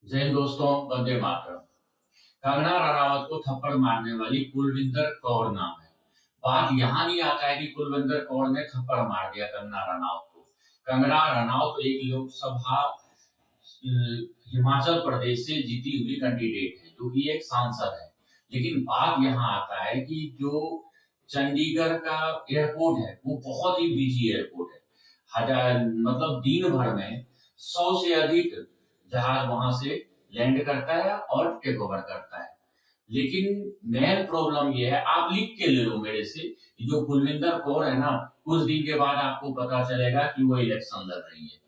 जय हिंद दोस्तों, वंदे मातरम। कंगना रनावत को थप्पड़ मारने वाली कुलविंदर कौर नाम है। बात यहाँ नहीं आता है कि कुलविंदर कौर ने थप्पड़ मार दिया कंगना रनावत को। कंगना रनावत एक लोकसभा हिमाचल प्रदेश से जीती हुई कैंडिडेट है, जो कि एक सांसद है। लेकिन बात यहाँ आता है कि जो चंडीगढ़ का एयरपोर्ट है वो बहुत ही बिजी एयरपोर्ट है। हजार मतलब दिन भर में 100 से अधिक जहाज वहां से लैंड करता है और टेक ओवर करता है। लेकिन मेन प्रॉब्लम ये है, आप लिख के ले लो मेरे से, कि जो कुलविंदर कौर है ना, कुछ दिन के बाद आपको पता चलेगा कि वो इलेक्शन लड़ रही है।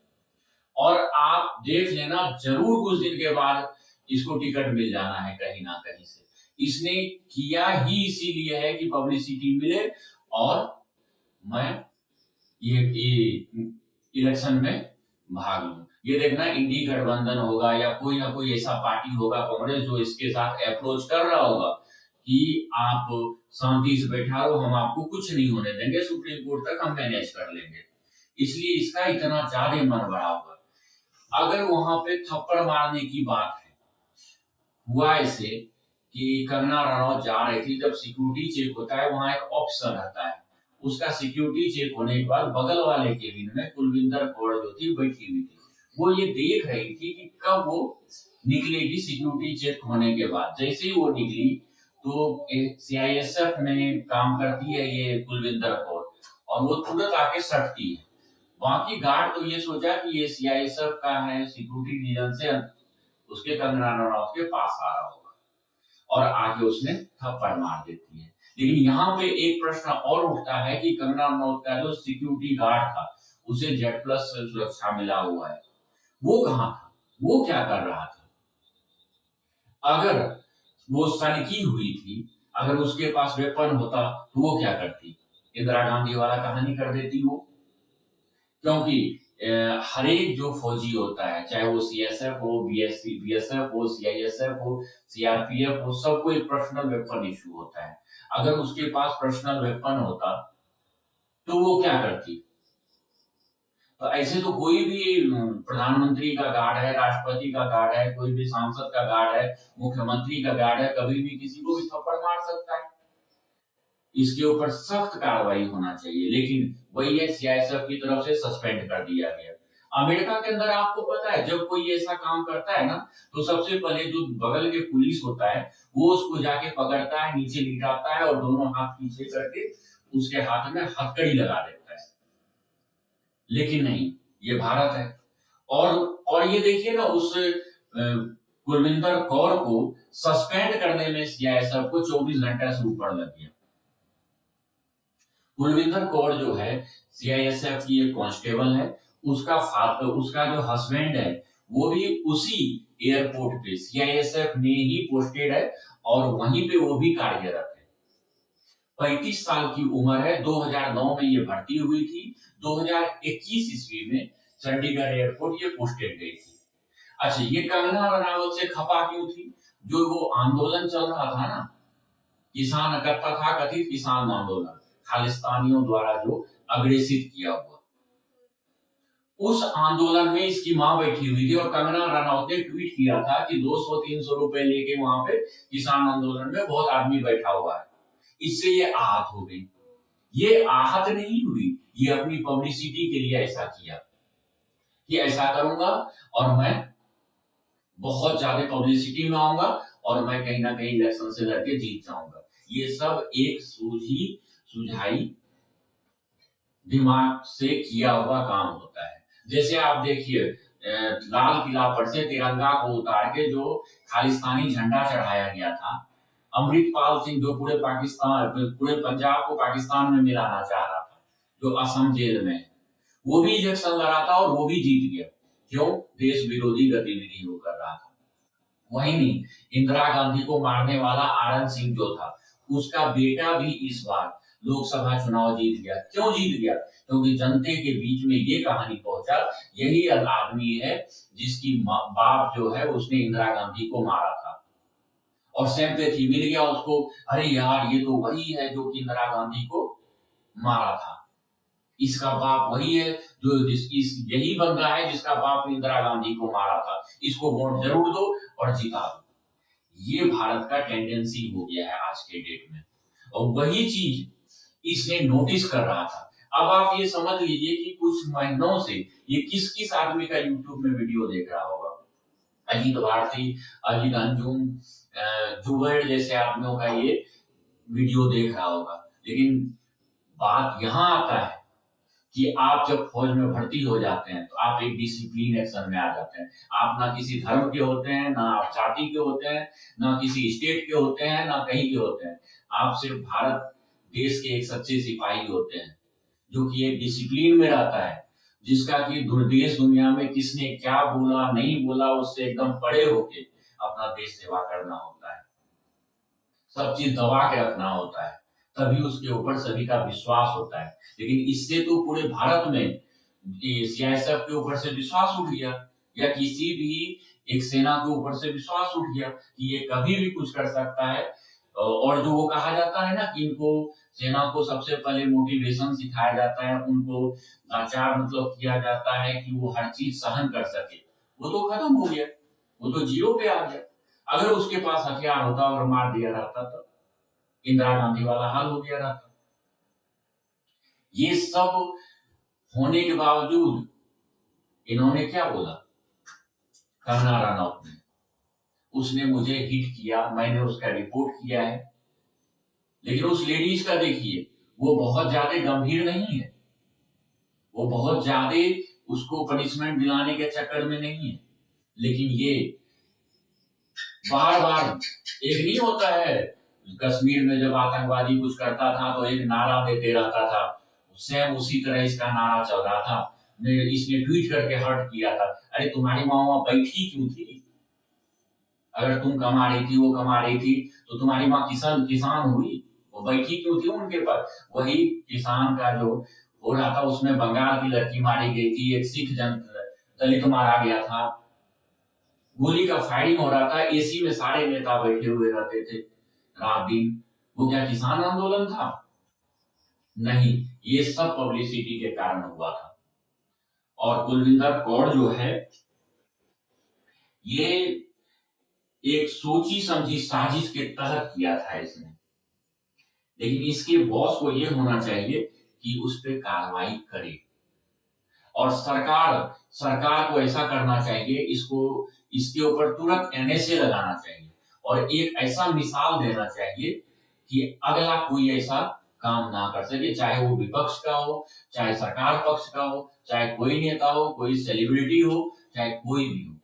और आप देख लेना, जरूर कुछ दिन के बाद इसको टिकट मिल जाना है कहीं ना कहीं से। इसने किया ही इसीलिए है कि पब्लिसिटी मिले और मैं ये इलेक्शन में भाग लूं। ये देखना, इंडी गठबंधन होगा या कोई ना कोई ऐसा पार्टी होगा कांग्रेस जो इसके साथ अप्रोच कर रहा होगा कि आप शांति से बैठा रहो, हम आपको कुछ नहीं होने देंगे, सुप्रीम कोर्ट तक हम मैनेज कर लेंगे। इसलिए इसका इतना ज्यादा मन बड़ा होगा। अगर वहां पे थप्पड़ मारने की बात है, हुआ ऐसे कि कंगना रनौत जा रही थी, जब सिक्योरिटी चेक होता है वहां एक ऑफिसर रहता है, उसका सिक्योरिटी चेक होने के बाद बगल वाले केबिन में कुलविंदर कौर जो थी बैठी हुई थी। वो ये देख रही थी कि कब वो निकलेगी सिक्योरिटी चेक होने के बाद। जैसे ही वो निकली तो सीआईएसएफ में काम करती है ये कुलविंदर कौर, और वो तुरंत आके सटती है। बाकी गार्ड तो ये सोचा कि ये सीआईएसएफ का है, सिक्योरिटी रीजन से उसके कंगना रनौत के पास आ रहा होगा, और आके उसने थप्पड़ मार देती है। लेकिन यहाँ पे एक प्रश्न और उठता है कि कंगना रनौत का जो सिक्योरिटी गार्ड था, उसे जेड प्लस सुरक्षा मिला हुआ है, वो कहाँ था, वो क्या कर रहा था? अगर वो सनकी हुई थी, अगर उसके पास वेपन होता तो वो क्या करती? इंदिरा गांधी वाला कहानी कर देती वो। क्योंकि हर एक जो फौजी होता है, चाहे वो सीएसएफ हो, बीएसएफ हो, सीआईएसएफ हो, सीआरपीएफ हो, सबको एक पर्सनल वेपन इशू होता है। अगर उसके पास पर्सनल वेपन होता तो वो क्या करती? तो ऐसे तो कोई भी प्रधानमंत्री का गार्ड है, राष्ट्रपति का गार्ड है, कोई भी सांसद का गार्ड है, मुख्यमंत्री का गार्ड है, कभी भी किसी को भी थप्पड़ मार सकता है। इसके ऊपर सख्त कार्रवाई होना चाहिए। लेकिन वही है, सीआईएसएफ की तरफ से सस्पेंड कर दिया गया। अमेरिका के अंदर आपको पता है, जब कोई ऐसा काम करता है ना, तो सबसे पहले जो बगल के पुलिस होता है वो उसको जाके पकड़ता है, नीचे लिटाता है और दोनों हाथ पीछे करके उसके हाथ में हथकड़ी लगा देता है। लेकिन नहीं, ये भारत है। और ये देखिए ना, उस कुलविंदर कौर को सस्पेंड करने में सीआईएसएफ को 24 घंटे से ऊपर लग गया। कुलविंदर कौर जो है सीआईएसएफ की एक कांस्टेबल है, उसका जो हस्बैंड है वो भी उसी एयरपोर्ट पे सीआईएसएफ में ही पोस्टेड है, और वहीं पे वो भी कार्यरत है। 35 साल की उम्र है, 2009 में ये भर्ती हुई थी, 2021 ईस्वी में चंडीगढ़ एयरपोर्ट ये पोस्टेड गई थी। अच्छा, ये कंगना रनावत से खपा क्यों थी? जो वो आंदोलन चल रहा था ना, किसान करता था कथित किसान आंदोलन, खालिस्तानियों द्वारा जो अग्रेसित किया हुआ, उस आंदोलन में इसकी मां बैठी हुई थी, और कंगना रनौत ने ट्वीट किया था कि 200-300 रुपए लेके वहां पे किसान आंदोलन में बहुत आदमी बैठा हुआ है। इससे ये आहत हो गई। ये आहत नहीं हुई, ये अपनी पब्लिसिटी के लिए ऐसा किया कि ऐसा करूंगा और मैं बहुत ज्यादा पब्लिसिटी में आऊंगा और मैं कहीं ना कहीं इलेक्शन से लड़के जीत जाऊंगा। ये सब एक सुझाई दिमाग से किया हुआ काम होता है। जैसे आप देखिए, लाल किला पर से तिरंगा को उतार के जो खालिस्तानी झंडा चढ़ाया गया था, अमृतपाल सिंह जो पूरे पंजाब को पाकिस्तान में मिलाना चाह रहा था, जो असम जेल में, वो भी इलेक्शन लड़ा था और वो भी जीत गया। क्यों? देश विरोधी गतिविधि वो कर रहा था। वही नहीं, इंदिरा गांधी को मारने वाला आनंद सिंह जो था, उसका बेटा भी इस बार लोकसभा चुनाव जीत गया। क्यों जीत गया? क्योंकि जनता के बीच में ये कहानी पहुंचा, यही आदमी है जिसकी बाप जो है उसने इंदिरा गांधी को मारा था, और सिंपैथी मिल गया उसको। अरे यार, ये तो वही है जो कि इंदिरा गांधी को मारा था, इसका बाप वही है यही बंदा है जिसका बाप इंदिरा गांधी को मारा था, इसको वोट जरूर दो और जिता दो। ये भारत का टेंडेंसी हो गया है आज के डेट में, और वही चीज इसने नोटिस कर रहा था। अब आप ये समझ लीजिए कि कुछ महीनों से ये किस किस आदमी का यूट्यूब में वीडियो देख रहा होगा। अजीत भारती, अजीत अंजुम, जुबैर जैसे आदमियों का ये वीडियो देख रहा होगा। लेकिन बात यहाँ आता है कि आप जब फौज में भर्ती हो जाते हैं तो आप एक डिसिप्लिन एक्शन में आ जाते हैं। आप ना किसी धर्म के होते हैं, ना आप जाति के होते हैं, ना किसी स्टेट के होते हैं, ना कहीं के होते हैं। आप सिर्फ भारत देश के एक सच्चे सिपाही होते हैं, जो कि एक डिसिप्लिन में रहता है, जिसका कि देश दुनिया में किसने क्या बोला नहीं बोला उससे एकदम परे होके अपना देश सेवा करना होता है। सब चीज दबा के रखना होता है, तभी उसके ऊपर सभी का विश्वास होता है। लेकिन इससे तो पूरे भारत में सीआईएसएफ के ऊपर से विश्वास उठ गया, या किसी भी एक सेना के ऊपर से विश्वास उठ गया कि ये कभी भी कुछ कर सकता है। और जो वो कहा जाता है ना कि इनको सेना को सबसे पहले मोटिवेशन सिखाया जाता है, उनको लाचार मतलब किया जाता है कि वो हर चीज सहन कर सके, वो तो खत्म हो गया, वो तो जीरो पे आ गया। अगर उसके पास हथियार होता और मार दिया रहता तो इंदिरा गांधी वाला हाल हो गया रहता। ये सब होने के बावजूद इन्होंने क्या बोला, कंगना रनौत ने, उसने मुझे हिट किया, मैंने उसका रिपोर्ट किया है। लेकिन उस लेडीज का देखिए, वो बहुत ज्यादा गंभीर नहीं है, वो बहुत ज्यादा उसको पनिशमेंट दिलाने के चक्कर में नहीं है। लेकिन ये बार बार, एक नहीं होता है कश्मीर में जब आतंकवादी कुछ करता था तो एक नारा देते रहता था, सेम उसी तरह इसका नारा चल रहा था। इसने ट्वीट करके हर्ट किया था, अरे तुम्हारी माँ वहां बैठी क्यों थी? अगर तुम कमा रही थी, वो कमा रही थी, तो तुम्हारी माँ किसान हुई, वो बैठी क्यों थी उनके पास? वही किसान का जो हो रहा था उसमें बंगाल की लड़की मारी गई थी, एक सिख दलित मारा गया था, गोली का फायरिंग हो रहा था, एसी में सारे नेता बैठे हुए रहते थे रात दिन। वो क्या किसान आंदोलन था? नहीं, ये सब पब्लिसिटी के कारण हुआ था। और कुलविंदर कौर जो है, ये एक सोची समझी साजिश के तहत किया था इसने। लेकिन इसके बॉस को ये होना चाहिए कि उस पर कार्रवाई करे, और सरकार को ऐसा करना चाहिए, इसके ऊपर तुरंत एनएसए लगाना चाहिए, और एक ऐसा मिसाल देना चाहिए कि अगला कोई ऐसा काम ना कर सके, चाहे वो विपक्ष का हो, चाहे सरकार पक्ष का हो, चाहे कोई नेता हो, कोई सेलिब्रिटी हो, चाहे कोई भी हो,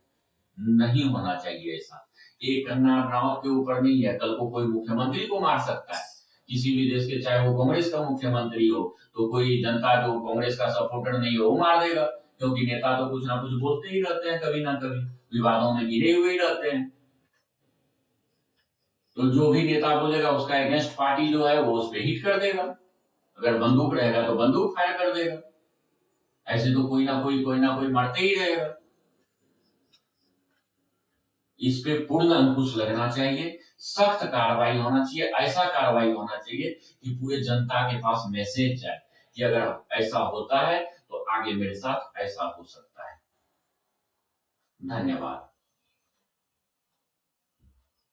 नहीं होना चाहिए ऐसा। एक कंगना रनौत के ऊपर नहीं है, कल को कोई मुख्यमंत्री को मार सकता है, किसी भी देश के, चाहे वो कांग्रेस का मुख्यमंत्री हो, तो कोई जनता जो कांग्रेस का सपोर्टर नहीं हो वो मार देगा, क्योंकि नेता तो कुछ ना कुछ बोलते ही रहते हैं, कभी ना कभी विवादों में घिरे हुए ही रहते हैं। तो जो भी नेता बोलेगा उसका अगेंस्ट पार्टी जो है वो उस पर हिट कर देगा, अगर बंदूक रहेगा तो बंदूक फायर कर देगा। ऐसे तो कोई ना कोई मरते ही रहेगा। इस पे पूर्ण अंकुश लगना चाहिए, सख्त कार्रवाई होना चाहिए, ऐसा कार्रवाई होना चाहिए कि पूरे जनता के पास मैसेज जाए कि अगर ऐसा होता है तो आगे मेरे साथ ऐसा हो सकता है। धन्यवाद।